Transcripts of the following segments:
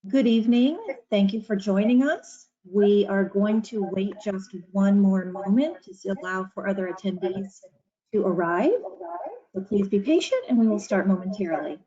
Good evening. Thank you for joining us. We are going to wait just one more moment to allow for other attendees to arrive. So please be patient and we will start momentarily.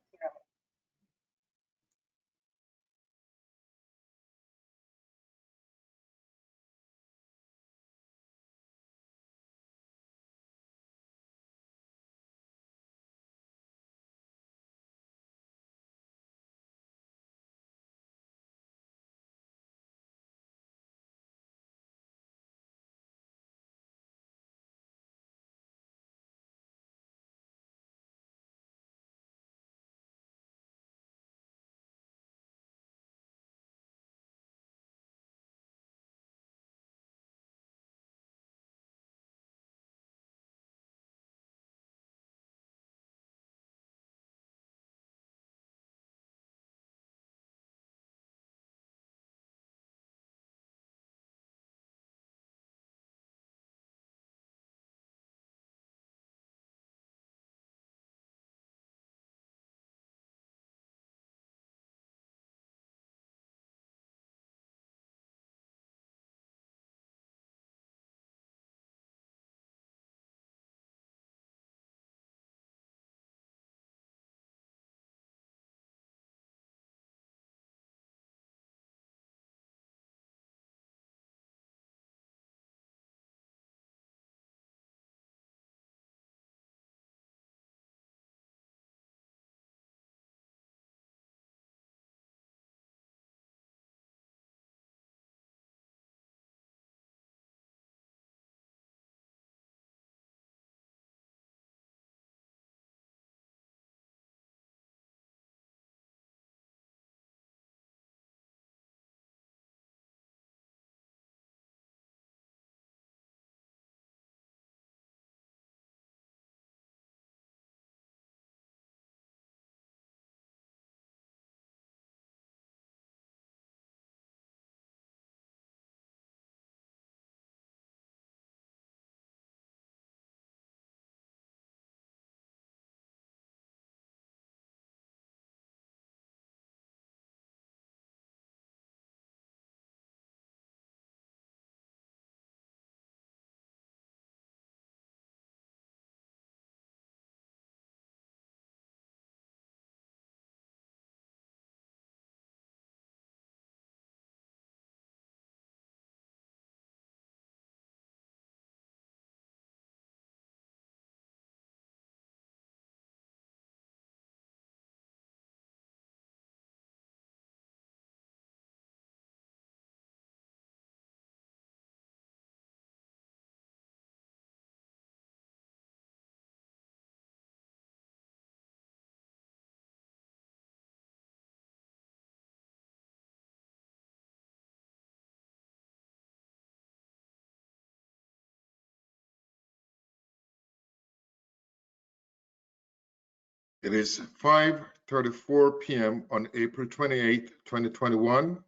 It is 5:34 p.m. on April 28, 2021,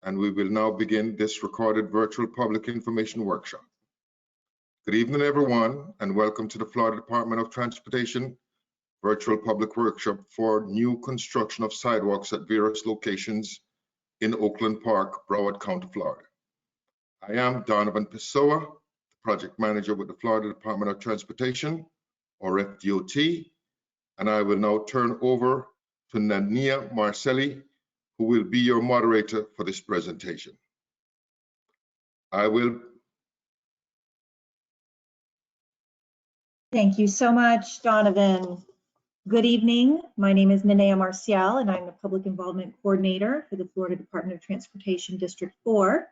and we will now begin this recorded virtual public information workshop. Good evening, everyone, and welcome to the Florida Department of Transportation virtual public workshop for new construction of sidewalks at various locations in Oakland Park, Broward County, Florida. I am Donovan Pessoa, the project manager with the Florida Department of Transportation, or FDOT, and I will now turn over to Nania Marcelli, who will be your moderator for this presentation. Thank you so much, Donovan. Good evening. My name is Nania Marcial, and I'm the Public Involvement Coordinator for the Florida Department of Transportation District 4.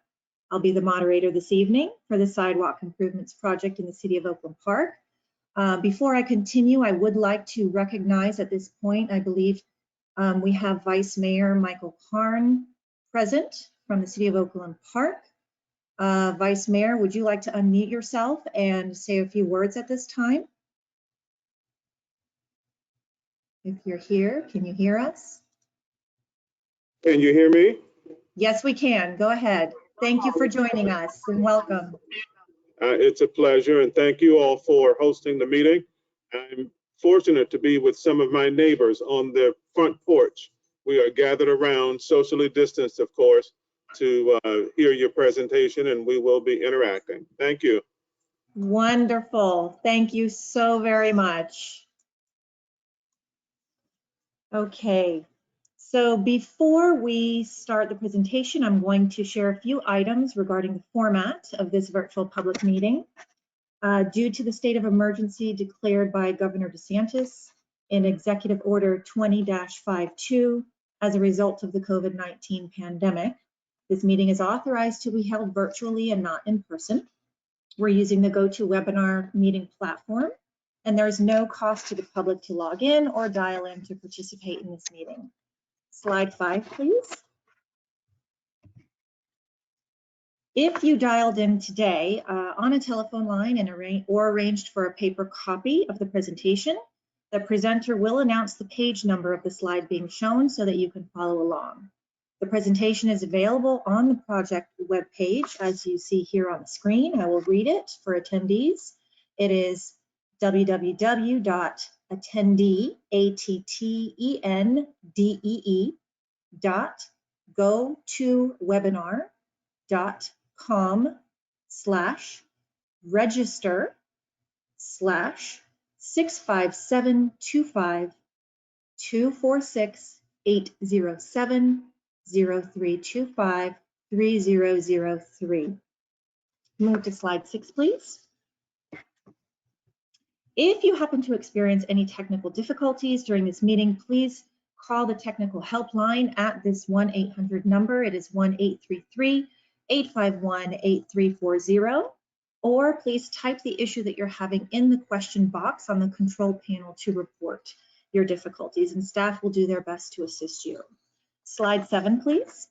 I'll be the moderator this evening for the Sidewalk Improvements Project in the City of Oakland Park. Before I continue, I would like to recognize at this point, I believe we have Vice Mayor Michael Karn present from the City of Oakland Park. Vice Mayor, would you like to unmute yourself and say a few words at this time? If you're here, can you hear us? Can you hear me? Yes, we can. Go ahead. Thank you for joining us and welcome. It's a pleasure, and thank you all for hosting the meeting. I'm fortunate to be with some of my neighbors on the front porch We are gathered around, socially distanced, of course, to hear your presentation, and we will be interacting. Thank you. Wonderful. Thank you so very much. Okay, so before we start the presentation, I'm going to share a few items regarding the format of this virtual public meeting. Due to the state of emergency declared by Governor DeSantis in Executive Order 20-52 as a result of the COVID-19 pandemic, this meeting is authorized to be held virtually and not in person. We're using the GoToWebinar meeting platform, and there's no cost to the public to log in or dial in to participate in this meeting. Slide 5, please. If you dialed in today on a telephone line and arranged for a paper copy of the presentation, the presenter will announce the page number of the slide being shown so that you can follow along. The presentation is available on the project webpage, as you see here on the screen. I will read it for attendees. It is www.attendee.go-to-webinar.com/register/65725-246-807-0325-3003. Move to slide 6, please. If you happen to experience any technical difficulties during this meeting, please call the technical helpline at this 1-800 number. It is 1-833-851-8340. Or please type the issue that you're having in the question box on the control panel to report your difficulties, and staff will do their best to assist you. Slide 7, please.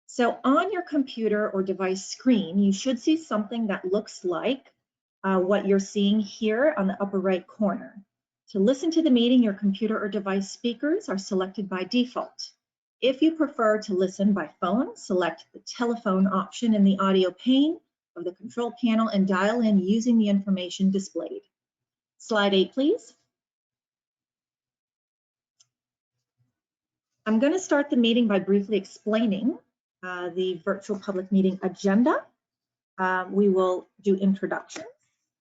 So on your computer or device screen, you should see something that looks like what you're seeing here on the upper right corner. To listen to the meeting, your computer or device speakers are selected by default. If you prefer to listen by phone, select the telephone option in the audio pane of the control panel and dial in using the information displayed. Slide 8, please. I'm going to start the meeting by briefly explaining the virtual public meeting agenda. We will do introductions,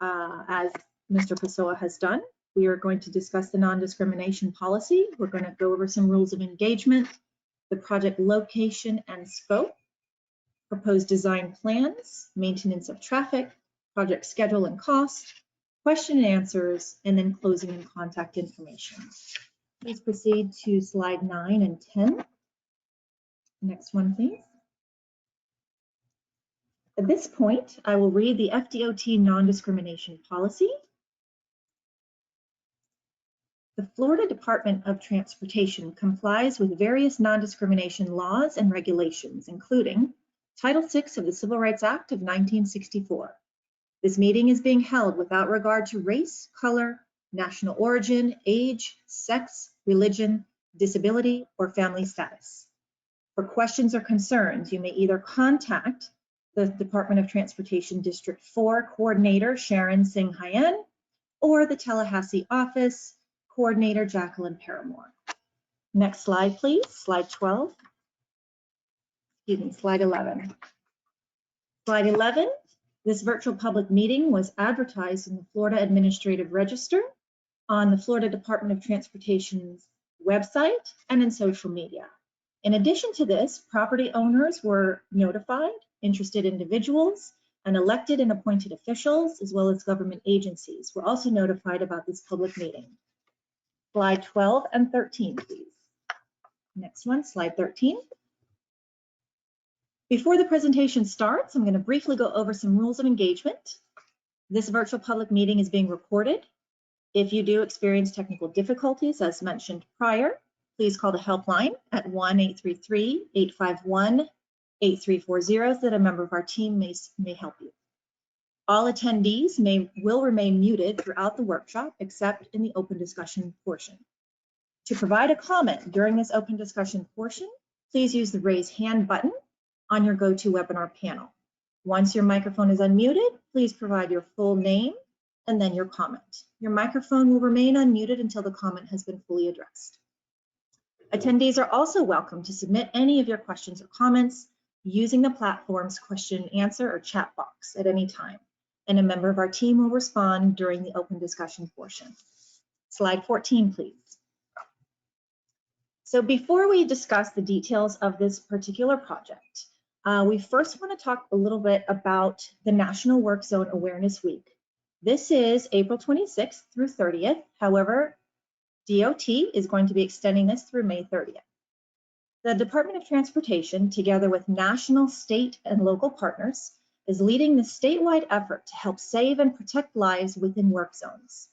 as Mr. Pessoa has done. We are going to discuss the non-discrimination policy. We're going to go over some rules of engagement, the project location and scope, proposed design plans, maintenance of traffic, project schedule and cost, question and answers, and then closing and contact information. Please proceed to slide 9 and 10. Next one, please. At this point, I will read the FDOT non-discrimination policy. The Florida Department of Transportation complies with various non-discrimination laws and regulations, including Title VI of the Civil Rights Act of 1964. This meeting is being held without regard to race, color, national origin, age, sex, religion, disability, or family status. For questions or concerns, you may either contact the Department of Transportation District 4 Coordinator Sharon Singh-Hyen or the Tallahassee office Coordinator Jacqueline Paramore. Next slide, please. Slide 12. Excuse me, slide 11. Slide 11. This virtual public meeting was advertised in the Florida Administrative Register, on the Florida Department of Transportation's website, and in social media. In addition to this, property owners were notified, interested individuals, and elected and appointed officials, as well as government agencies, were also notified about this public meeting. Slide 12 and 13, please. Next one, slide 13. Before the presentation starts, I'm going to briefly go over some rules of engagement. This virtual public meeting is being recorded. If you do experience technical difficulties, as mentioned prior, please call the helpline at 1-833-851-8340 so that a member of our team may help you. All attendees will remain muted throughout the workshop, except in the open discussion portion. To provide a comment during this open discussion portion, please use the raise hand button on your GoToWebinar panel. Once your microphone is unmuted, please provide your full name and then your comment. Your microphone will remain unmuted until the comment has been fully addressed. Attendees are also welcome to submit any of your questions or comments using the platform's question and answer or chat box at any time, and a member of our team will respond during the open discussion portion. Slide 14, please. So before we discuss the details of this particular project, we first want to talk a little bit about the National Work Zone Awareness Week. This is April 26th through 30th. However, DOT is going to be extending this through May 30th. The Department of Transportation, together with national, state, and local partners, is leading the statewide effort to help save and protect lives within work zones.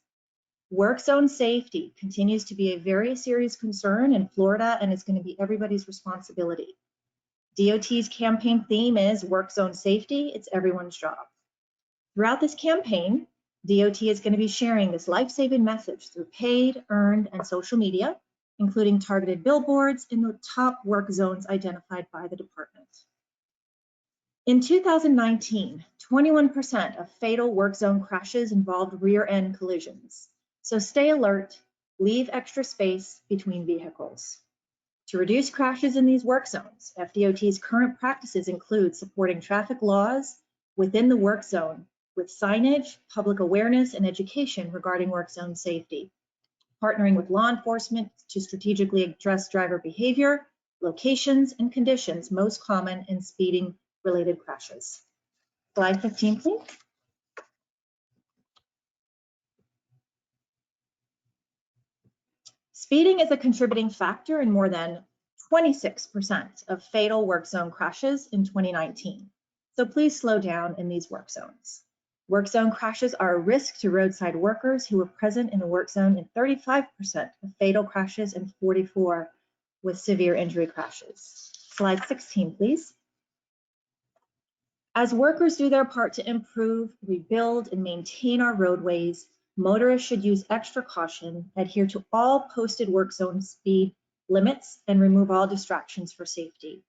Work zone safety continues to be a very serious concern in Florida, and it's going to be everybody's responsibility. DOT's campaign theme is work zone safety, it's everyone's job. Throughout this campaign, DOT is going to be sharing this life-saving message through paid, earned, and social media, including targeted billboards in the top work zones identified by the department. In 2019, 21% of fatal work zone crashes involved rear-end collisions. So stay alert, leave extra space between vehicles. To reduce crashes in these work zones, FDOT's current practices include supporting traffic laws within the work zone with signage, public awareness, and education regarding work zone safety, partnering with law enforcement to strategically address driver behavior, locations, and conditions most common in speeding-related crashes. Slide 15, please. Speeding is a contributing factor in more than 26% of fatal work zone crashes in 2019. So please slow down in these work zones. Work zone crashes are a risk to roadside workers who were present in the work zone in 35% of fatal crashes and 44% with severe injury crashes. Slide 16, please. As workers do their part to improve, rebuild, and maintain our roadways, motorists should use extra caution, adhere to all posted work zone speed limits, and remove all distractions for safety.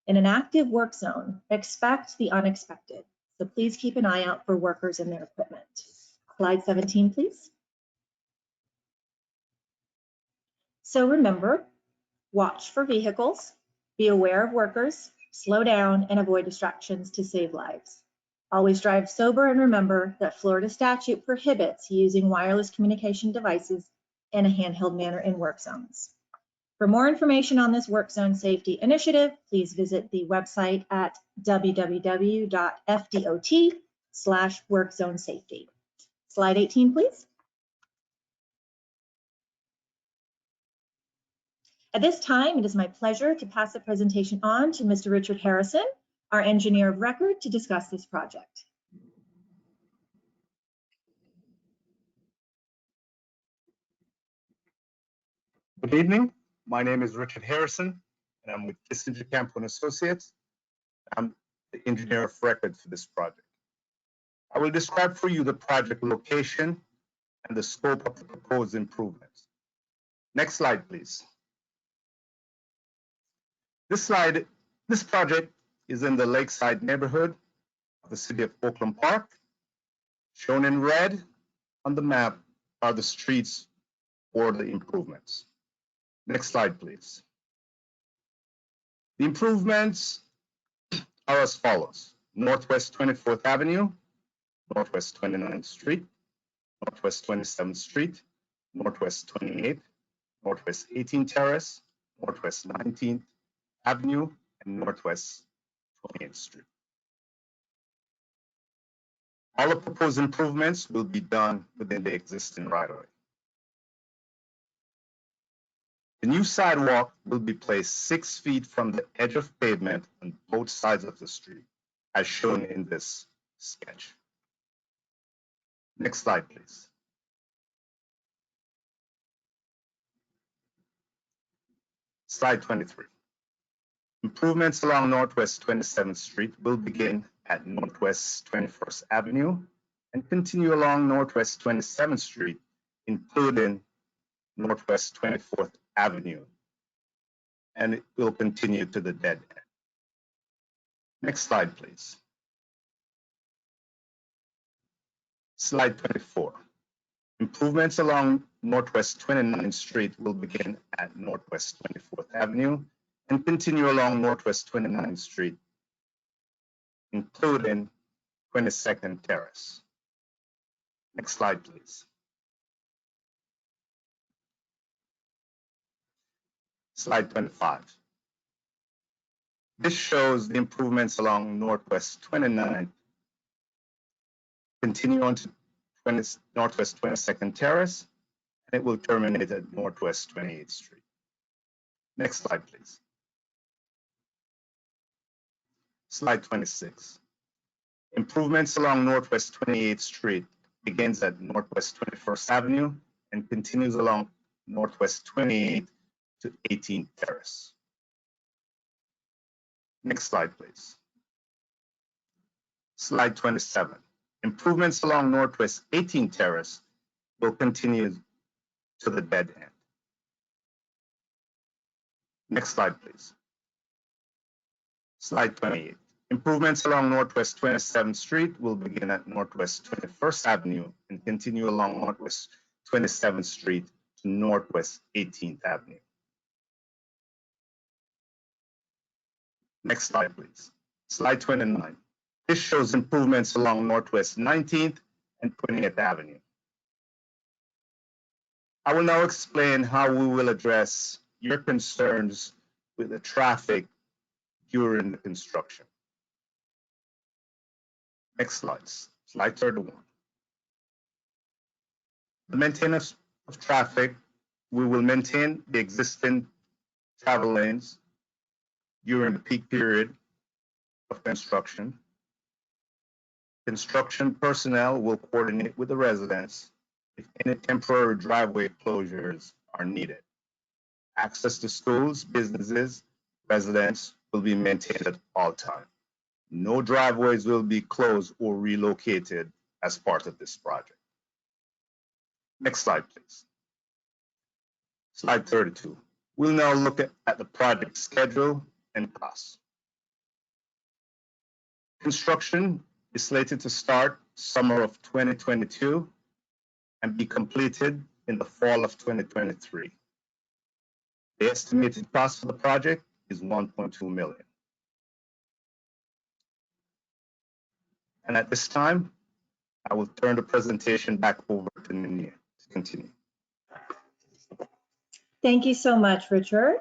In an active work zone, expect the unexpected. So please keep an eye out for workers and their equipment. Slide 17, please. So remember, watch for vehicles, be aware of workers, slow down, and avoid distractions to save lives. Always drive sober, and remember that Florida statute prohibits using wireless communication devices in a handheld manner in work zones. For more information on this work zone safety initiative, please visit the website at www.fdot/workzonesafety. Slide 18, please. At this time, it is my pleasure to pass the presentation on to Mr. Richard Harrison, our engineer of record, to discuss this project. Good evening. My name is Richard Harrison, and I'm with Kissinger Campo & Associates. I'm the engineer of record for this project. I will describe for you the project location and the scope of the proposed improvements. Next slide, please. This project is in the Lakeside neighborhood of the city of Oakland Park. Shown in red on the map are the streets for the improvements. Next slide, please. The improvements are as follows: Northwest 24th Avenue, Northwest 29th Street, Northwest 27th Street, Northwest 28th, Northwest 18th Terrace, Northwest 19th Avenue, and Northwest 28th Street. All the proposed improvements will be done within the existing right-of-way. The new sidewalk will be placed 6 feet from the edge of pavement on both sides of the street, as shown in this sketch. Next slide, please. Slide 23. Improvements along Northwest 27th Street will begin at Northwest 21st Avenue and continue along Northwest 27th Street, including Northwest 24th Avenue, and it will continue to the dead end. Next slide, please. Slide 24. Improvements along Northwest 29th Street will begin at Northwest 24th Avenue and continue along Northwest 29th Street, including 22nd Terrace. Next slide, please. Slide 25. This shows the improvements along Northwest 29th, continue on to Northwest 22nd Terrace, and it will terminate at Northwest 28th Street. Next slide, please. Slide 26. Improvements along Northwest 28th Street begins at Northwest 21st Avenue and continues along Northwest 28th to 18th Terrace. Next slide, please. Slide 27. Improvements along Northwest 18th Terrace will continue to the dead end. Next slide, please. Slide 28. Improvements along Northwest 27th Street will begin at Northwest 21st Avenue and continue along Northwest 27th Street to Northwest 18th Avenue. Next slide, please. Slide 29. This shows improvements along Northwest 19th and 20th Avenue. I will now explain how we will address your concerns with the traffic during the construction. Next slide, slide 31. The maintenance of traffic, we will maintain the existing travel lanes during the peak period of construction. Construction personnel will coordinate with the residents if any temporary driveway closures are needed. Access to schools, businesses, residents will be maintained at all times. No driveways will be closed or relocated as part of this project. Next slide, please. Slide 32. We'll now look at the project schedule and costs. Construction is slated to start summer of 2022 and be completed in the fall of 2023. The estimated cost for the project is $1.2 million. And at this time, I will turn the presentation back over to Nania to continue. Thank you so much, Richard.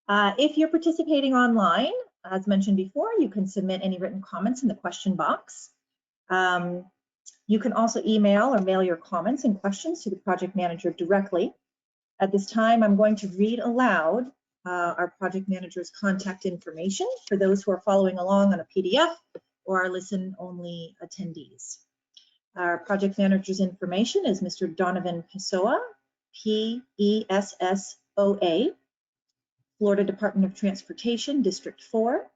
If you're participating online, as mentioned before, you can submit any written comments in the question box. You can also email or mail your comments and questions to the project manager directly. At this time, I'm going to read aloud our project manager's contact information for those who are following along on a PDF or our listen-only attendees. Our project manager's information is Mr. Donovan Pessoa, P-E-S-S-O-A, Florida Department of Transportation, District 4.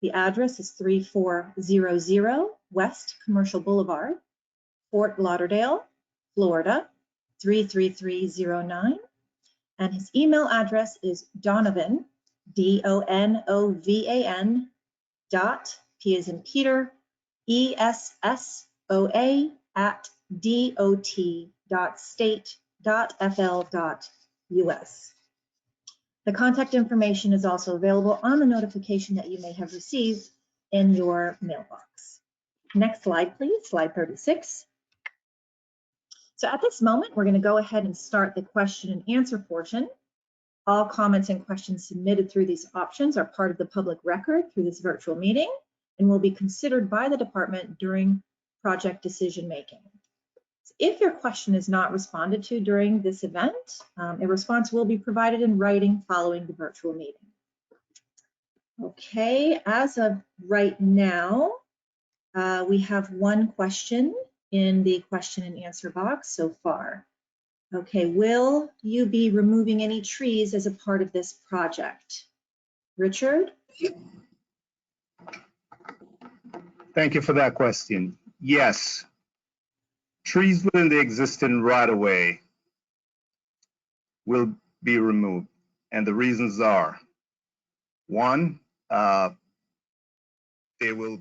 The address is 3400 West Commercial Boulevard, Fort Lauderdale, Florida, 33309. And his email address is Donovan, D-O-N-O-V-A-N, dot, P as in Peter, E-S-S-O-A, at dot.state.fl.us. The contact information is also available on the notification that you may have received in your mailbox. Next slide, please, slide 36. So at this moment, we're going to go ahead and start the question and answer portion. All comments and questions submitted through these options are part of the public record through this virtual meeting and will be considered by the department during project decision making. If your question is not responded to during this event, a response will be provided in writing following the virtual meeting. Okay, as of right now, we have one question in the question and answer box so far. Okay, will you be removing any trees as a part of this project? Richard? Thank you for that question. Yes. Trees within the existing right-of-way will be removed, and the reasons are, one, they will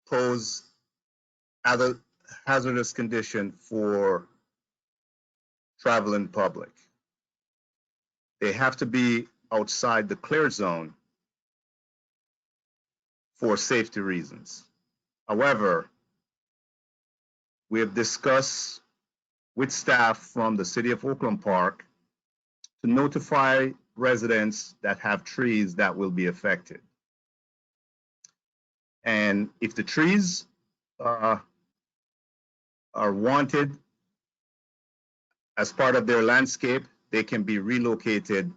pose other hazardous condition for traveling public. They have to be outside the clear zone for safety reasons. However, we have discussed with staff from the City of Oakland Park to notify residents that have trees that will be affected. And if the trees are wanted as part of their landscape, they can be relocated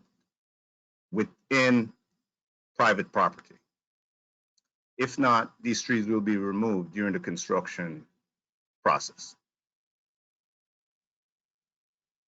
within private property. If not, these trees will be removed during the construction process.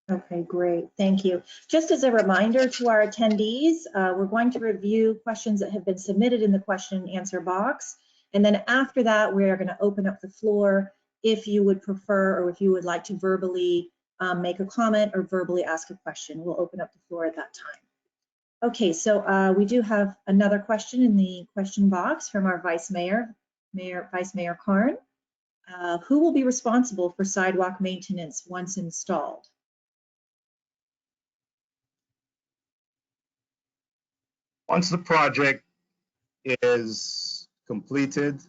Okay, great. Thank you. Just as a reminder to our attendees, we're going to review questions that have been submitted in the question and answer box. And then after that, we are going to open up the floor if you would prefer or if you would like to verbally make a comment or verbally ask a question. We'll open up the floor at that time. Okay, so we do have another question in the question box from our Vice Mayor Karn. Who will be responsible for sidewalk maintenance once installed? Once the project is completed,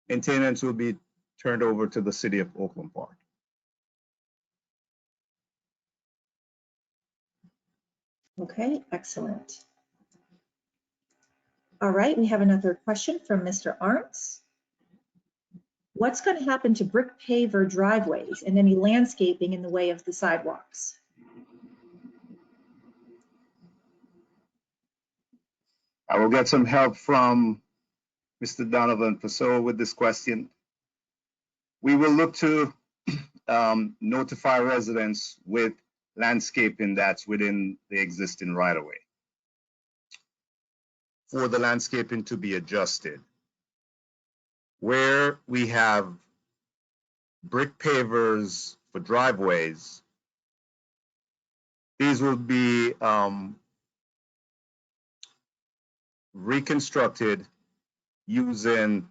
maintenance will be turned over to the City of Oakland Park. Okay, excellent. All right, we have another question from Mr. Arntz. What's going to happen to brick paver driveways and any landscaping in the way of the sidewalks? I will get some help from Mr. Donovan Pessoa with this question. We will look to notify residents with landscaping that's within the existing right-of-way for the landscaping to be adjusted. Where we have brick pavers for driveways, these will be reconstructed using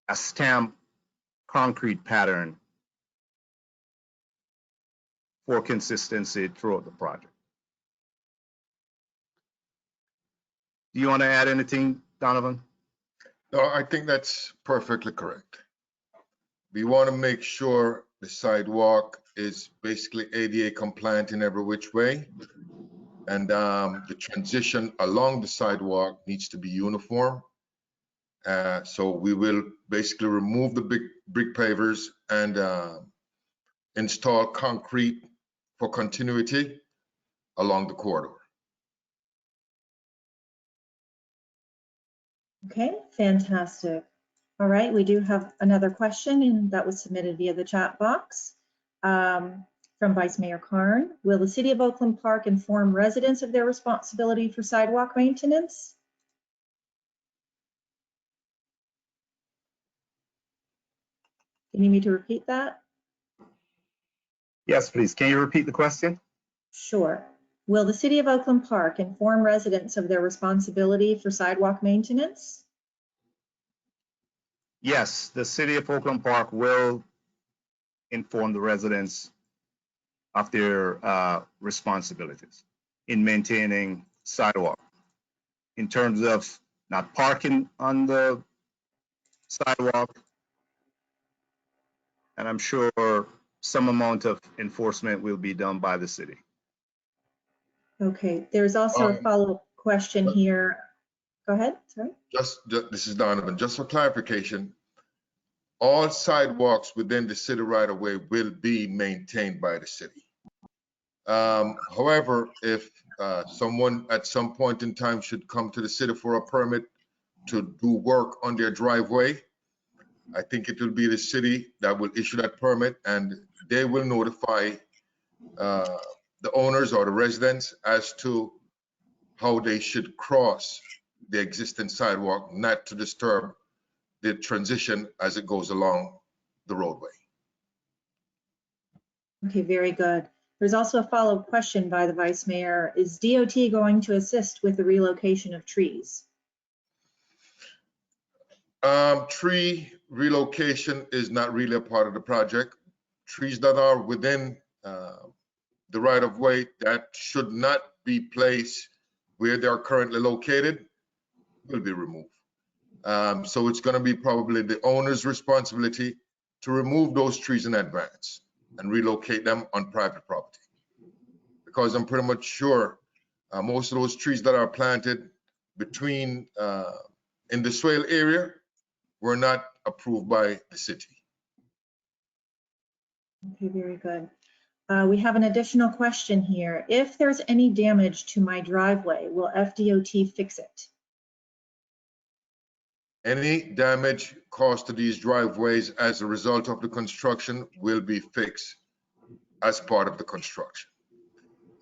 a stamped concrete pattern for consistency throughout the project. Do you want to add anything, Donovan? No, I think that's perfectly correct. We want to make sure the sidewalk is basically ADA compliant in every which way. And the transition along the sidewalk needs to be uniform. So we will basically remove the big brick pavers and install concrete for continuity along the corridor. Okay, fantastic. All right, we do have another question and that was submitted via the chat box from Vice Mayor Karn. Will the City of Oakland Park inform residents of their responsibility for sidewalk maintenance? You need me to repeat that? Yes, please. Can you repeat the question? Sure. Will the City of Oakland Park inform residents of their responsibility for sidewalk maintenance? Yes, the City of Oakland Park will inform the residents of their responsibilities in maintaining sidewalk in terms of not parking on the sidewalk. And I'm sure some amount of enforcement will be done by the city. Okay, there's also a follow-up question here. Go ahead, sorry. This is Donovan. Just for clarification, all sidewalks within the city right of way will be maintained by the city. However, if someone at some point in time should come to the city for a permit to do work on their driveway, I think it will be the city that will issue that permit, and they will notify the owners or the residents as to how they should cross the existing sidewalk, not to disturb the transition as it goes along the roadway. Okay, very good. There's also a follow-up question by the Vice Mayor. Is DOT going to assist with the relocation of trees? Tree relocation is not really a part of the project. Trees that are within the right of way that should not be placed where they are currently located will be removed. So it's going to be probably the owner's responsibility to remove those trees in advance and relocate them on private property. Because I'm pretty much sure most of those trees that are planted between in the swale area were not approved by the city. Okay, very good. We have an additional question here. If there's any damage to my driveway, will FDOT fix it? Any damage caused to these driveways as a result of the construction will be fixed as part of the construction.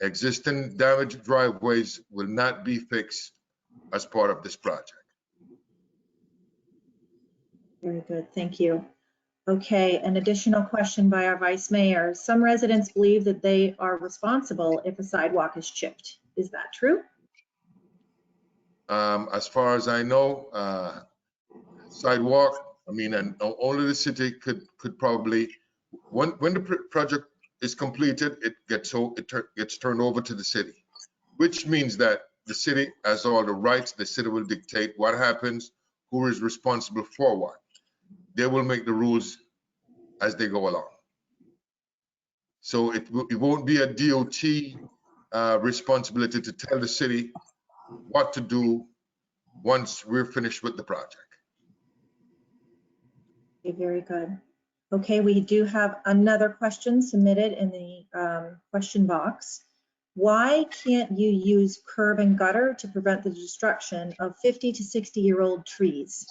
Existing damaged driveways will not be fixed as part of this project. Very good, thank you. Okay, an additional question by our Vice Mayor. Some residents believe that they are responsible if a sidewalk is chipped. Is that true? As far as I know, sidewalk, I mean, and only the city could probably, when the project is completed, it gets turned over to the city, which means that the city has all the rights. The city will dictate what happens, who is responsible for what. They will make the rules as they go along. So it won't be a DOT responsibility to tell the city what to do once we're finished with the project. Okay, very good. Okay, we do have another question submitted in the question box. Why can't you use curb and gutter to prevent the destruction of 50 to 60-year-old trees?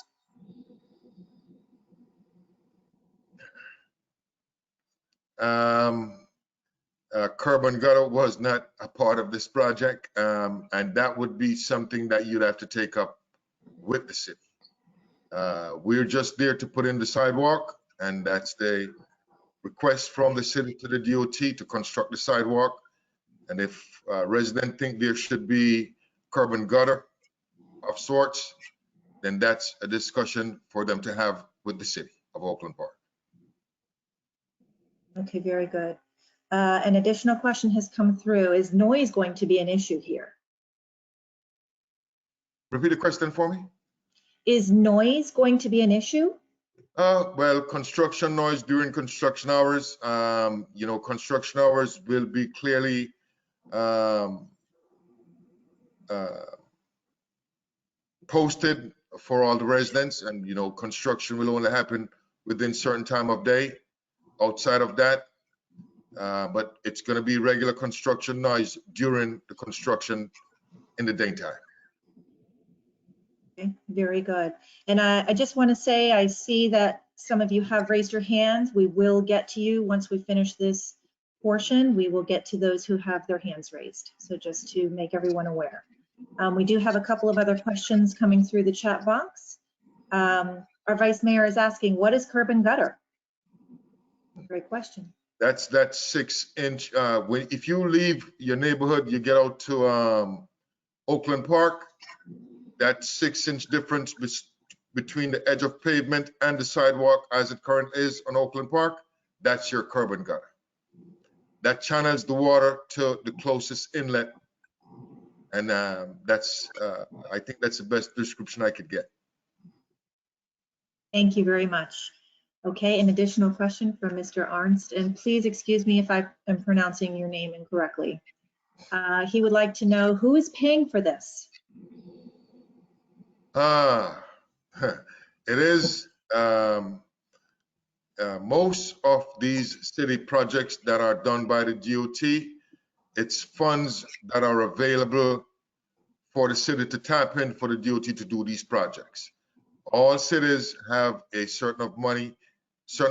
Curb and gutter was not a part of this project, and that would be something that you'd have to take up with the city. We're just there to put in the sidewalk, and that's the request from the city to the DOT to construct the sidewalk. And if residents think there should be curb and gutter of sorts, then that's a discussion for them to have with the city of Oakland Park. Okay, very good. An additional question has come through. Is noise going to be an issue here? Repeat the question for me. Is noise going to be an issue? Well, construction noise during construction hours, construction hours will be clearly posted for all the residents, and construction will only happen within certain time of day. Outside of that, but it's going to be regular construction noise during the construction in the daytime. Okay, very good. And I just want to say, I see that some of you have raised your hands. We will get to you once we finish this portion. We will get to those who have their hands raised. So just to make everyone aware. We do have a couple of other questions coming through the chat box. Our Vice Mayor is asking, what is curb and gutter? Great question. That's 6-inch. If you leave your neighborhood, you get out to Oakland Park, that 6-inch difference between the edge of pavement and the sidewalk as it currently is on Oakland Park, that's your curb and gutter. That channels the water to the closest inlet. And I think that's the best description I could get. Thank you very much. Okay, an additional question from Mr. Arnst, and please excuse me if I am pronouncing your name incorrectly. He would like to know who is paying for this? It is most of these city projects that are done by the DOT, it's funds that are available for the city to tap in for the DOT to do these projects. All cities have a certain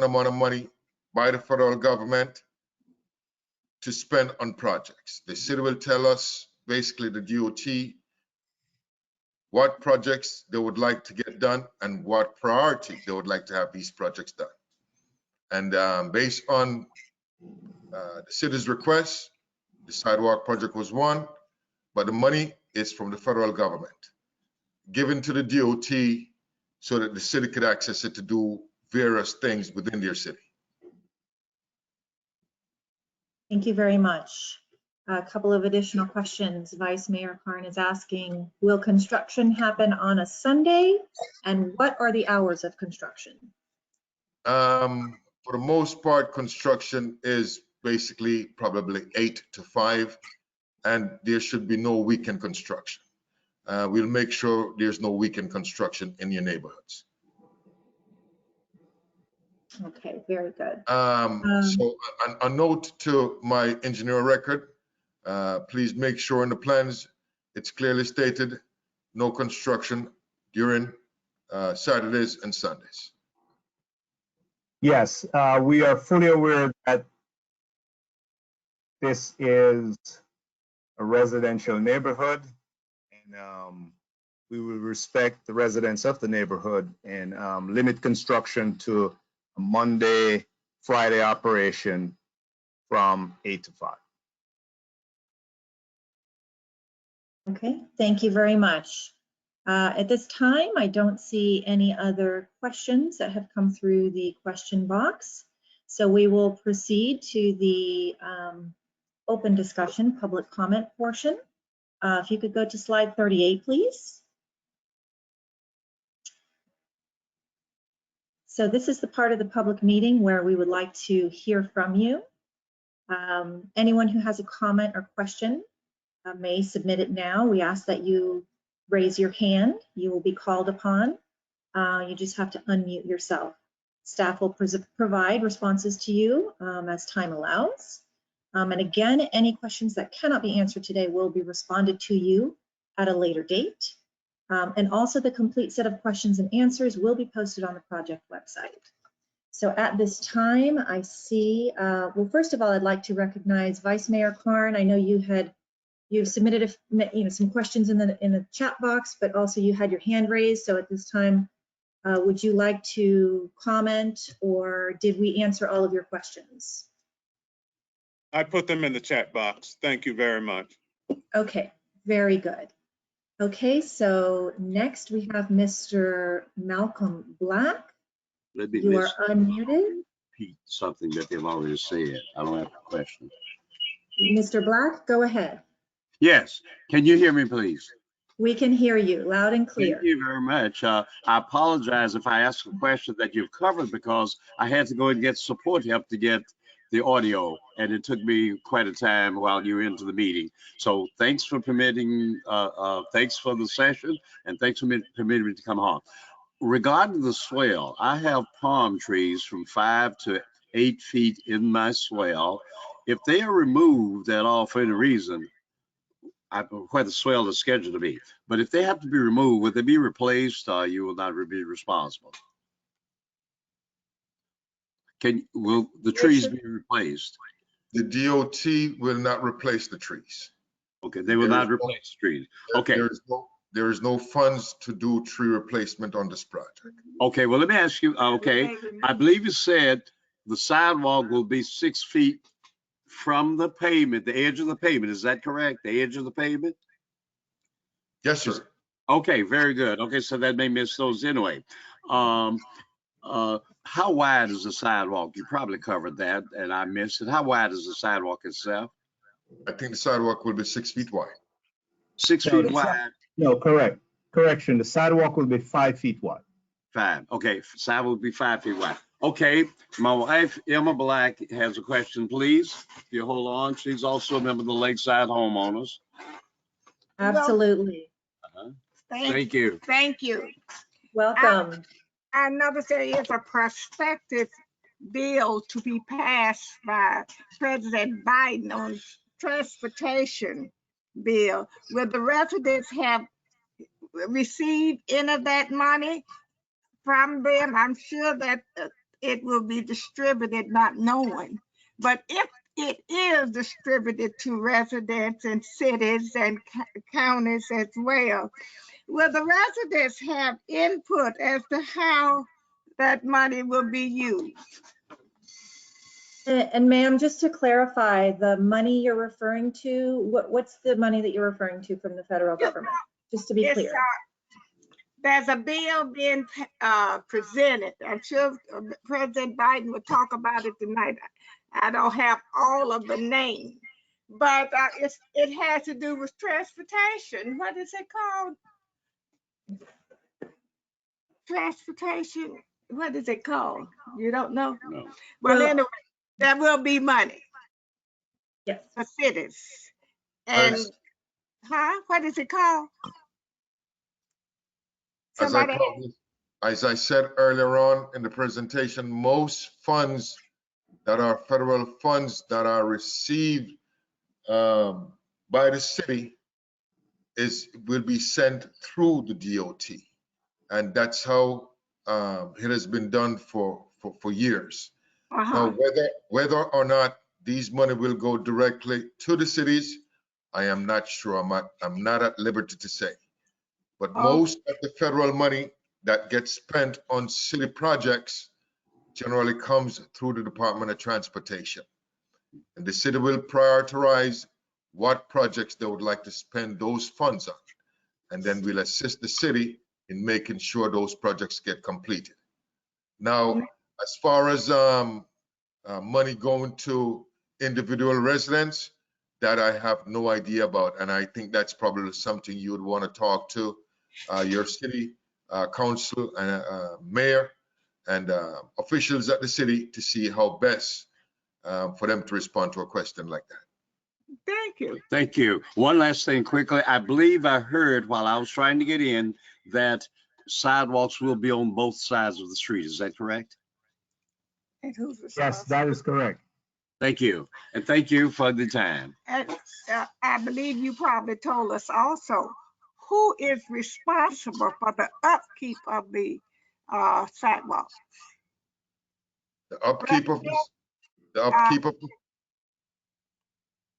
amount of money by the federal government to spend on projects. The city will tell us, basically the DOT, what projects they would like to get done and what priority they would like to have these projects done. And based on the city's request, the sidewalk project was one, but the money is from the federal government, given to the DOT so that the city could access it to do various things within their city. Thank you very much. A couple of additional questions. Vice Mayor Karn is asking, will construction happen on a Sunday? And what are the hours of construction? For the most part, construction is basically probably 8 to 5, and there should be no weekend construction. We'll make sure there's no weekend construction in your neighborhoods. Okay, very good. So a note to my engineer record, please make sure in the plans, it's clearly stated, no construction during Saturdays and Sundays. Yes, we are fully aware that this is a residential neighborhood, and we will respect the residents of the neighborhood and limit construction to a Monday, Friday operation from 8 to 5. Okay, thank you very much. At this time, I don't see any other questions that have come through the question box. So we will proceed to the open discussion, public comment portion. If you could go to slide 38, please. So this is the part of the public meeting where we would like to hear from you. Anyone who has a comment or question may submit it now. We ask that you raise your hand. You will be called upon. You just have to unmute yourself. Staff will provide responses to you as time allows. And again, any questions that cannot be answered today will be responded to you at a later date. And also the complete set of questions and answers will be posted on the project website. So at this time, I see, well, first of all, I'd like to recognize Vice Mayor Karn. I know you've submitted some questions in the chat box, but also you had your hand raised. So at this time, would you like to comment, or did we answer all of your questions? I put them in the chat box. Thank you very much. Okay, very good. Okay, so next we have Mr. Malcolm Black. Let me You are unmuted. repeat something that they've already said. I don't have a question. Mr. Black, go ahead. Yes, can you hear me, please? We can hear you loud and clear. Thank you very much. I apologize if I ask a question that you've covered, because I had to go and get support help to get the audio, and it took me quite a time while you were into the meeting. So thanks for permitting, thanks for the session, and thanks for permitting me to come on. Regarding the swale, I have palm trees from 5 to 8 feet in my swale. If they are removed at all for any reason, where the swale is scheduled to be, but if they have to be removed, would they be replaced? You will not be responsible. Will the trees be replaced? The DOT will not replace the trees. Okay, they will not replace the trees. Okay. There is no funds to do tree replacement on this project. Okay, well, let me ask you, okay, I believe you said the sidewalk will be 6 feet from the pavement, the edge of the pavement. Is that correct? The edge of the pavement? Yes, sir. Okay, very good. Okay, so that may miss those anyway. How wide is the sidewalk? You probably covered that and I missed it. How wide is the sidewalk itself? I think the sidewalk will be 6 feet wide. 6 feet wide? No, correct. Correction, the sidewalk will be 5 feet wide. 5. Okay, sidewalk will be 5 feet wide. Okay, my wife, Emma Black, has a question, please. If you hold on, she's also a member of the Lakeside homeowners. Absolutely. Thank you. Thank you. Welcome. I noticed there is a prospective bill to be passed by President Biden on transportation bill. Will the residents have received any of that money from them? I'm sure that it will be distributed not knowing. But if it is distributed to residents and cities and counties as well, will the residents have input as to how that money will be used? And ma'am, just to clarify, the money you're referring to, what's the money that you're referring to from the federal government? Just to be clear. There's a bill being presented. I'm sure President Biden will talk about it tonight. I don't have all of the name, but it has to do with transportation. What is it called? Transportation. What is it called? You don't know? No. Well, Well- anyway, there will be money Yes. for cities. And, what is it called? Somebody, As I said earlier on in the presentation, most funds that are federal funds that are received by the city will be sent through the DOT. And that's how it has been done for years. Now, whether or not these money will go directly to the cities, I am not sure. I'm not at liberty to say. But most of the federal money that gets spent on city projects generally comes through the Department of Transportation. And the city will prioritize what projects they would like to spend those funds on. And then we'll assist the city in making sure those projects get completed. Now, as far as money going to individual residents, that I have no idea about. And I think that's probably something you would want to talk to your city council and mayor and officials at the city to see how best for them to respond to a question like that. thank you. Thank you. One last thing quickly. I believe I heard while I was trying to get in that sidewalks will be on both sides of the street. Is that correct? And who's Yes, responsible? that is correct. Thank you. And thank you for the time. And I believe you probably told us also, who is responsible for the upkeep of the sidewalk? The upkeep of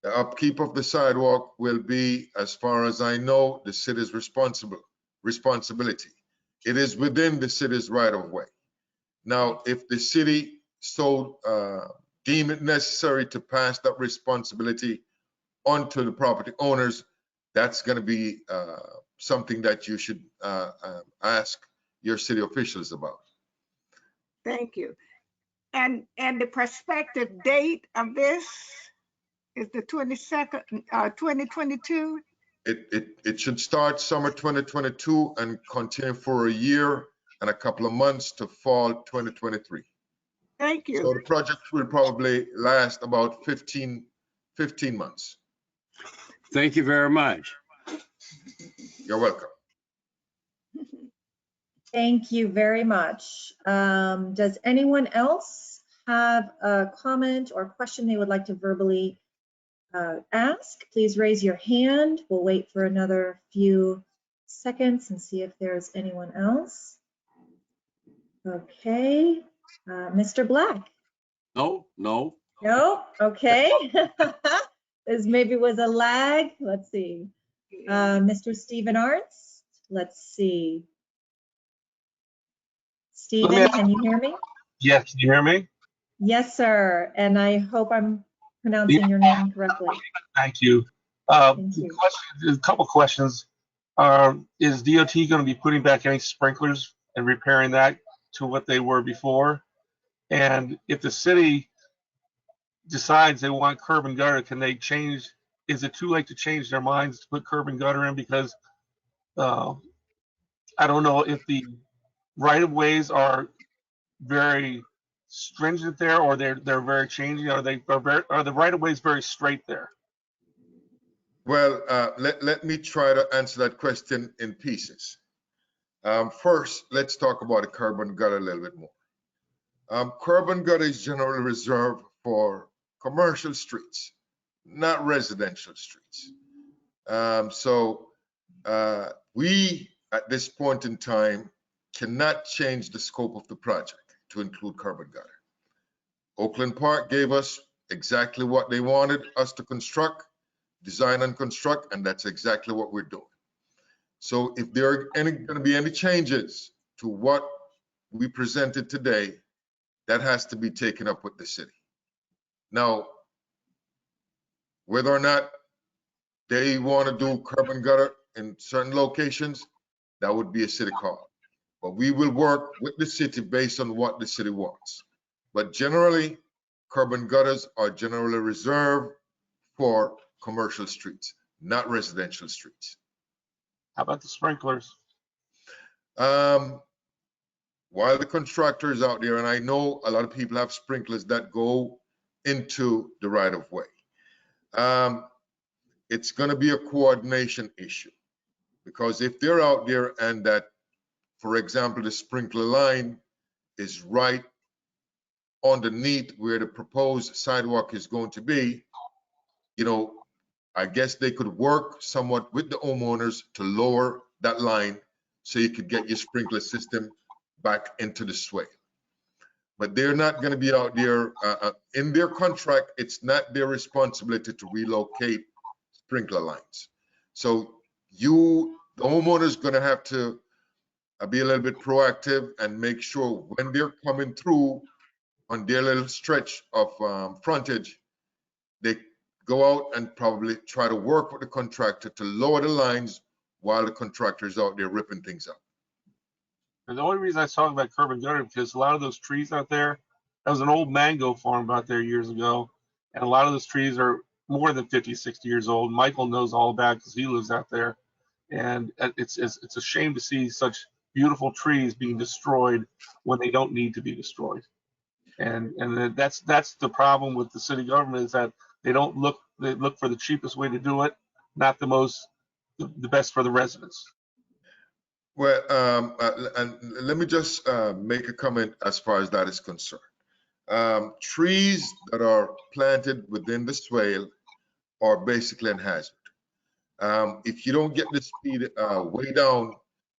the upkeep of the sidewalk will be, as far as I know, the city's responsibility. It is within the city's right of way. Now, if the city so deem it necessary to pass that responsibility onto the property owners, that's going to be something that you should ask your city officials about. Thank you. And the prospective date of this is the 22nd, 2022? It should start summer 2022 and continue for a year and a couple of months to fall 2023. Thank you. So the project will probably last about 15 months. Thank you very much. You're welcome. Thank you very much. Does anyone else have a comment or question they would like to verbally ask? Please raise your hand. We'll wait for another few seconds and see if there's anyone else. Okay, Mr. Black. No. No, okay. This maybe was a lag. Let's see. Mr. Stephen Arts, let's see. Stephen, can you hear me? Yes, can you hear me? Yes, sir. And I hope I'm pronouncing your name correctly. Thank you. Thank you. A couple questions. Is DOT going to be putting back any sprinklers and repairing that to what they were before? And if the city decides they want curb and gutter, can they change? Is it too late to change their minds to put curb and gutter in? Because I don't know if the right of ways are very stringent there, or they're very changing. Are the right of ways very straight there? Well, let me try to answer that question in pieces. First, let's talk about the curb and gutter a little bit more. Curb and gutter is generally reserved for commercial streets, not residential streets. So we, at this point in time, cannot change the scope of the project to include curb and gutter. Oakland Park gave us exactly what they wanted us to construct, design and construct, and that's exactly what we're doing. So if there are going to be any changes to what we presented today, that has to be taken up with the city. Now, whether or not they want to do curb and gutter in certain locations, that would be a city call. But we will work with the city based on what the city wants. But generally, curb and gutters are generally reserved for commercial streets, not residential streets. How about the sprinklers? While the contractor is out there, and I know a lot of people have sprinklers that go into the right of way, it's going to be a coordination issue, because if they're out there and that, for example, the sprinkler line is right underneath where the proposed sidewalk is going to be, you know, I guess they could work somewhat with the homeowners to lower that line so you could get your sprinkler system back into the swale. But they're not going to be out there in their contract. It's not their responsibility to relocate sprinkler lines. So the homeowner is going to have to be a little bit proactive and make sure when they're coming through on their little stretch of frontage, they go out and probably try to work with the contractor to lower the lines while the contractor is out there ripping things up. And the only reason I was talking about curb and gutter, because a lot of those trees out there, that was an old mango farm out there years ago. And a lot of those trees are more than 50, 60 years old. Michael knows all about it because he lives out there. And it's a shame to see such beautiful trees being destroyed when they don't need to be destroyed. And that's the problem with the city government, is that they look for the cheapest way to do it, not the best for the residents. Well, and let me just make a comment as far as that is concerned. Trees that are planted within the swale are basically a hazard. If you don't get the speed way down,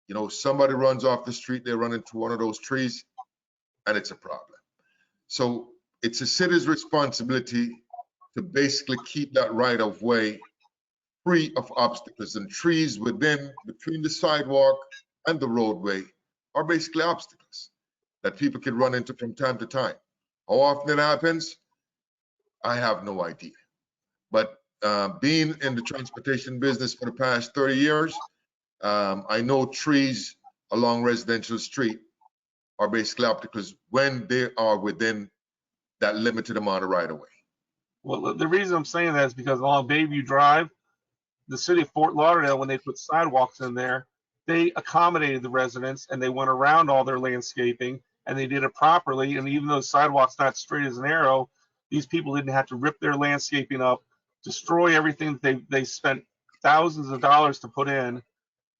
you know, somebody runs off the street, they run into one of those trees, and it's a problem. So it's a city's responsibility to basically keep that right of way free of obstacles, and trees between the sidewalk and the roadway are basically obstacles that people can run into from time to time. How often it happens, I have no idea. But being in the transportation business for the past 30 years, I know trees along residential street are basically obstacles when they are within that limited amount of right of way. Well, the reason I'm saying that is because along Bayview Drive, the city of Fort Lauderdale, when they put sidewalks in there, they accommodated the residents and they went around all their landscaping and they did it properly. And even though the sidewalk's not straight as an arrow, these people didn't have to rip their landscaping up, destroy everything that they spent thousands of dollars to put in.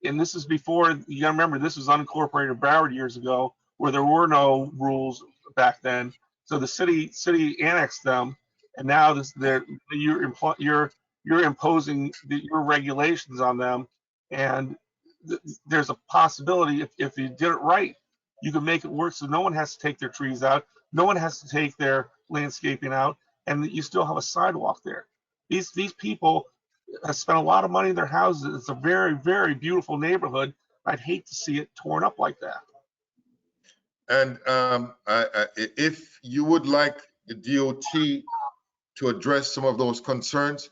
And this is before, you gotta remember, this was unincorporated Broward years ago, where there were no rules back then. So the city annexed them, and now you're imposing your regulations on them. And there's a possibility, if you did it right, you can make it work so no one has to take their trees out, no one has to take their landscaping out, and you still have a sidewalk there. These people have spent a lot of money in their houses. It's a very, very beautiful neighborhood. I'd hate to see it torn up like that. And if you would like the DOT to address some of those concerns,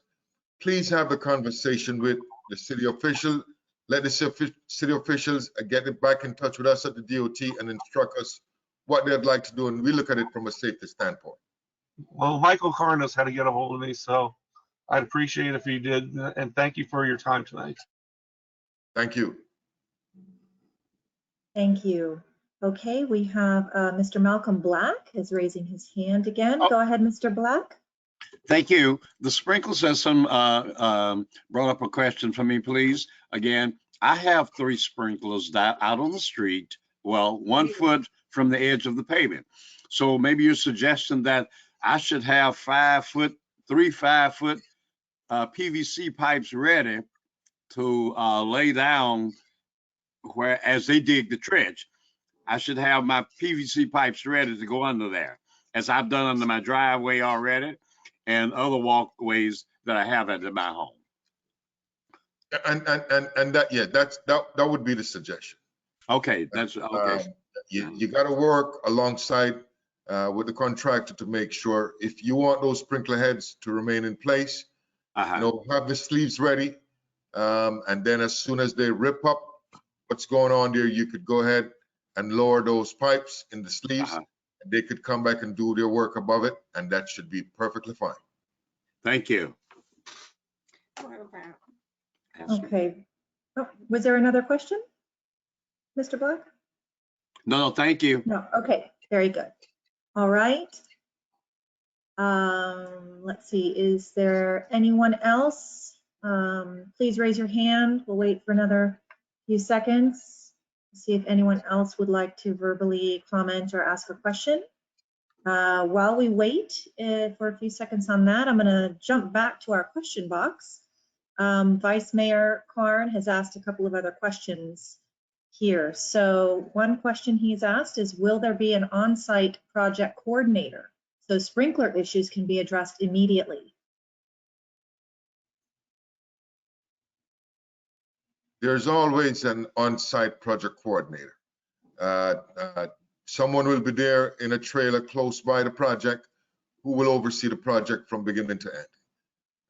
please have a conversation with the city official. Let the city officials get it back in touch with us at the DOT and instruct us what they'd like to do, and we look at it from a safety standpoint. Well, Michael Carr knows how to get a hold of me, so I'd appreciate it if you did, and thank you for your time tonight. Thank you. Thank you. Okay, we have Mr. Malcolm Black is raising his hand again. Oh. Go ahead, Mr. Black. Thank you. The sprinkler system brought up a question for me, please. Again, I have 3 sprinklers out on the street, well, 1 foot from the edge of the pavement. So maybe you're suggesting that I should have 3 5-foot PVC pipes ready to lay down where, as they dig the trench. I should have my PVC pipes ready to go under there, as I've done under my driveway already and other walkways that I have at my home. And that would be the suggestion. Okay, that's okay. You got to work alongside with the contractor to make sure, if you want those sprinkler heads to remain in place, you know, have the sleeves ready, and then as soon as they rip up what's going on there, you could go ahead and lower those pipes in the sleeves, They could come back and do their work above it, and that should be perfectly fine. Thank you. What about? Okay. Oh, was there another question? Mr. Black? No, thank you. No, okay, very good. All right. Let's see, is there anyone else? Please raise your hand. We'll wait for another few seconds. See if anyone else would like to verbally comment or ask a question. While we wait for a few seconds on that, I'm gonna jump back to our question box. Vice Mayor Karn has asked a couple of other questions here. So one question he's asked is, will there be an on-site project coordinator so sprinkler issues can be addressed immediately? There's always an on-site project coordinator. Someone will be there in a trailer close by the project who will oversee the project from beginning to end.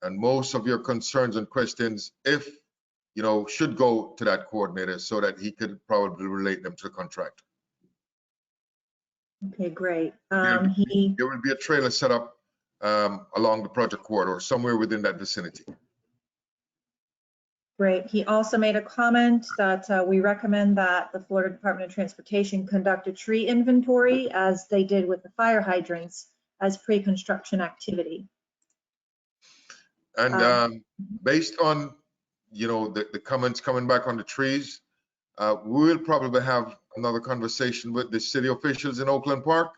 And most of your concerns and questions, if should go to that coordinator so that he could probably relate them to the contractor. Okay, great. There will be a trailer set up along the project corridor somewhere within that vicinity. Great. He also made a comment that we recommend that the Florida Department of Transportation conduct a tree inventory as they did with the fire hydrants as pre-construction activity. And based on the comments coming back on the trees, we will probably have another conversation with the city officials in Oakland Park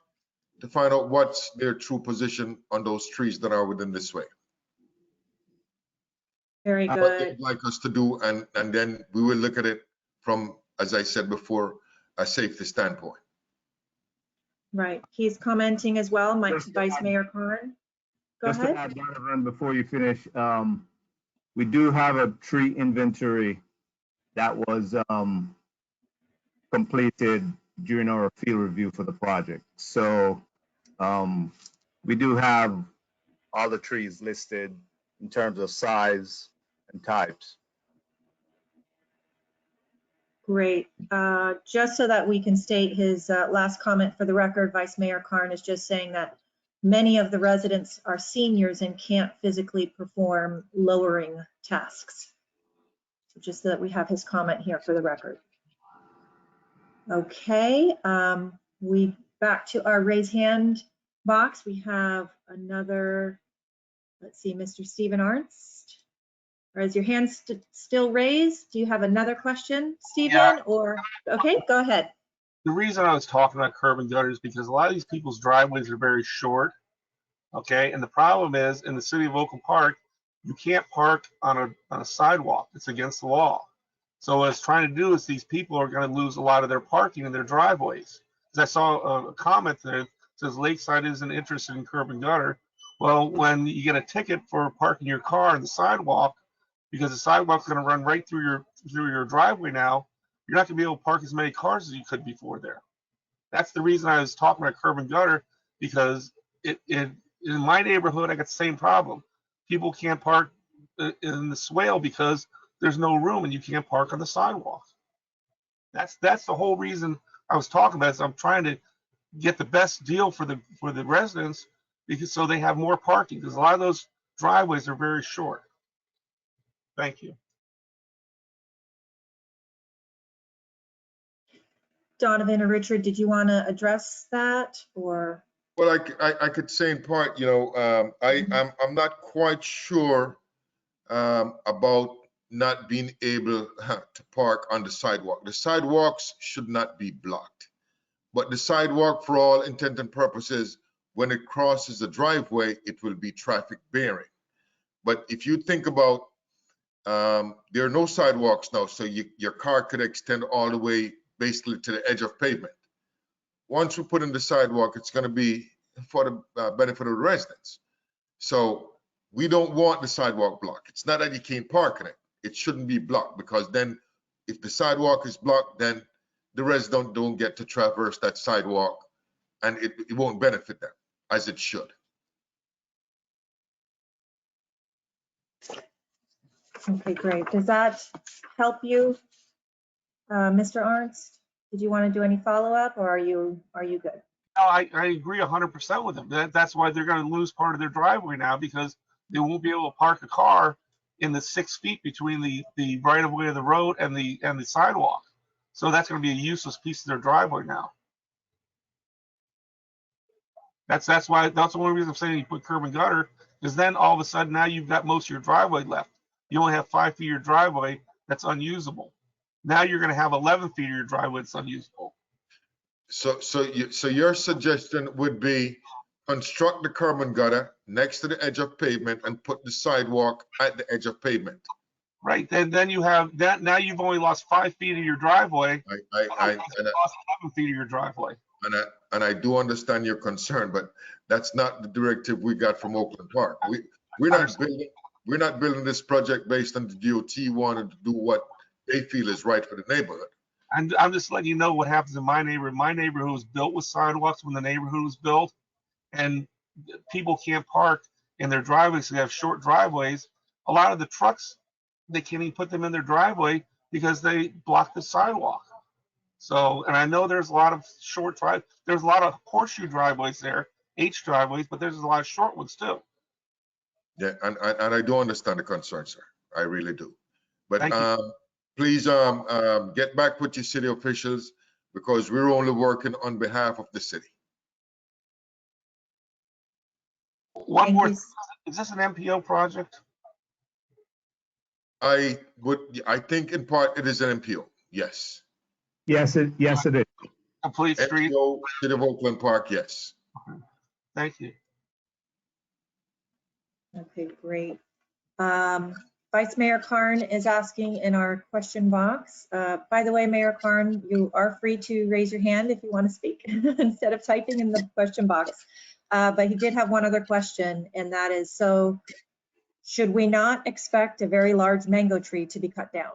to find out what's their true position on those trees that are within this way. Very What good. they'd like us to do, and then we will look at it from, as I said before, a safety standpoint. Right. He's commenting as well, Vice Mayor Karn. Go Just to ahead. add, Donovan, before you finish, we do have a tree inventory that was completed during our field review for the project. So we do have all the trees listed in terms of size and types. Great. Just so that we can state his last comment for the record, Vice Mayor Karn is just saying that many of the residents are seniors and can't physically perform lowering tasks. So just so that we have his comment here for the record. Okay, we back to our raise hand box. We have another, let's see, Mr. Stephen Arnst. Or is your hand still raised? Do you have another question, Stephen? Yeah. Or, okay, go ahead. The reason I was talking about curb and gutters is because a lot of these people's driveways are very short. Okay, and the problem is in the city of Oakland Park, you can't park on a sidewalk. It's against the law. So what it's trying to do is these people are going to lose a lot of their parking in their driveways. Because I saw a comment there that says Lakeside isn't interested in curb and gutter. Well, when you get a ticket for parking your car on the sidewalk, because the sidewalk's going to run right through your driveway now, you're not going to be able to park as many cars as you could before there. That's the reason I was talking about curb and gutter, because in my neighborhood, I got the same problem. People can't park in the swale because there's no room and you can't park on the sidewalk. That's the whole reason I was talking about it. I'm trying to get the best deal for the residents, because so they have more parking, because a lot of those driveways are very short. Thank you. Donovan or Richard, did you want to address that or? Well, I could say in part, I'm not quite sure about not being able to park on the sidewalk. The sidewalks should not be blocked, but the sidewalk, for all intent and purposes, when it crosses the driveway, it will be traffic bearing. But if you think about, there are no sidewalks now, so your car could extend all the way basically to the edge of pavement. Once we put in the sidewalk, it's going to be for the benefit of the residents. So we don't want the sidewalk blocked. It's not that you can't park in it. It shouldn't be blocked, because then if the sidewalk is blocked, then the residents don't get to traverse that sidewalk, and it won't benefit them as it should. Okay, great. Does that help you, Mr. Arnst? Did you want to do any follow-up, or are you good? I agree 100% with them. That's why they're going to lose part of their driveway now, because they won't be able to park a car in the 6 feet between the right of way of the road and the sidewalk. So that's going to be a useless piece of their driveway now. That's the only reason I'm saying you put curb and gutter, because then all of a sudden now you've got most of your driveway left. You only have 5 feet of your driveway that's unusable. Now you're going to have 11 feet of your driveway that's unusable. So your suggestion would be construct the curb and gutter next to the edge of pavement and put the sidewalk at the edge of pavement. Right. Then you have that. Now you've only lost 5 feet of your driveway. I Lost 11 feet of your driveway. and I do understand your concern, but that's not the directive we got from Oakland Park. We're not building this project based on the DOT wanting to do what they feel is right for the neighborhood. And I'm just letting you know what happens in my neighborhood. My neighborhood was built with sidewalks when the neighborhood was built, and people can't park in their driveways. So they have short driveways. A lot of the trucks, they can't even put them in their driveway because they block the sidewalk. So, and I know there's a lot of there's a lot of horseshoe driveways there, H driveways, but there's a lot of short ones too. Yeah, and I do understand the concern, sir. I really do. But Thank you. please get back with your city officials, because we're only working on behalf of the city. One Thank more. you. Is this an MPO project? I think in part it is an MPO. Yes. Yes, it is. Complete street? MPO, City of Oakland Park, yes. Thank you. Okay, great. Vice Mayor Karn is asking in our question box. By the way, Mayor Karn, you are free to raise your hand if you want to speak instead of typing in the question box. But he did have one other question, and that is, so should we not expect a very large mango tree to be cut down?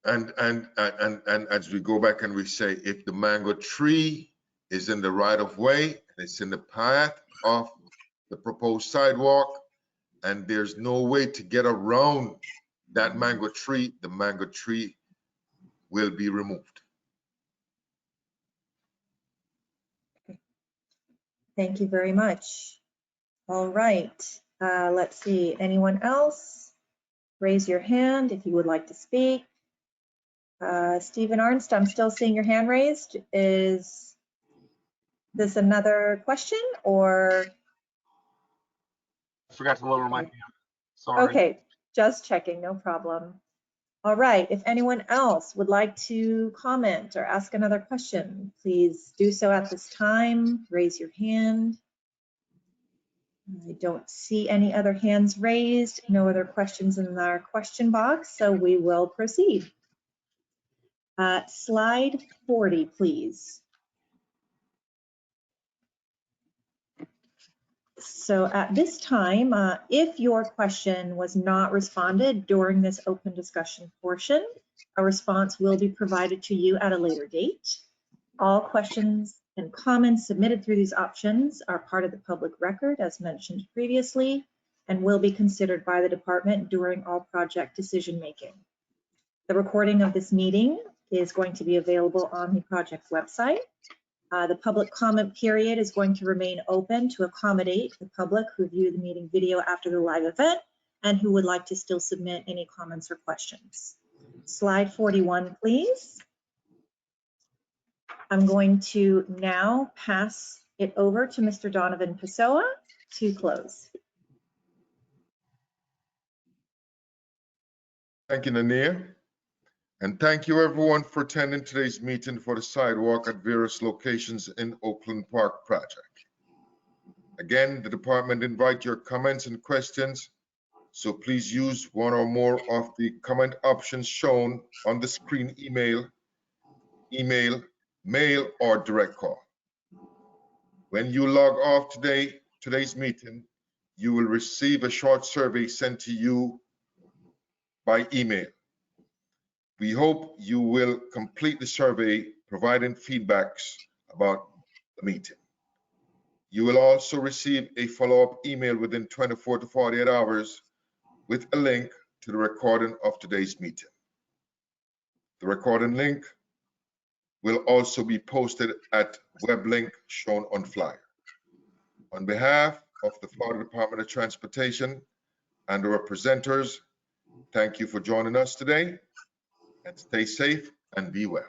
And as we go back and we say, if the mango tree is in the right of way and it's in the path of the proposed sidewalk, and there's no way to get around that mango tree, the mango tree will be removed. Thank you very much. All right, let's see, anyone else? Raise your hand if you would like to speak. Stephen Arnst, I'm still seeing your hand raised. Is this another question or? I forgot to lower my hand. Sorry. Okay, just checking, no problem. All right, if anyone else would like to comment or ask another question, please do so at this time. Raise your hand. I don't see any other hands raised, no other questions in our question box, so we will proceed. Slide 40, please. So at this time, if your question was not responded during this open discussion portion, a response will be provided to you at a later date. All questions and comments submitted through these options are part of the public record, as mentioned previously, and will be considered by the department during all project decision making. The recording of this meeting is going to be available on the project website. The public comment period is going to remain open to accommodate the public who view the meeting video after the live event and who would like to still submit any comments or questions. Slide 41, please. I'm going to now pass it over to Mr. Donovan Pessoa to close. Thank you, Nania. And thank you everyone for attending today's meeting for the sidewalk at various locations in Oakland Park project. Again, the department invite your comments and questions, so please use one or more of the comment options shown on the screen: email, mail, or direct call. When you log off today's meeting, you will receive a short survey sent to you by email. We hope you will complete the survey, providing feedbacks about the meeting. You will also receive a follow-up email within 24 to 48 hours with a link to the recording of today's meeting. The recording link will also be posted at web link shown on flyer. On behalf of the Florida Department of Transportation and our presenters, thank you for joining us today, and stay safe and be well.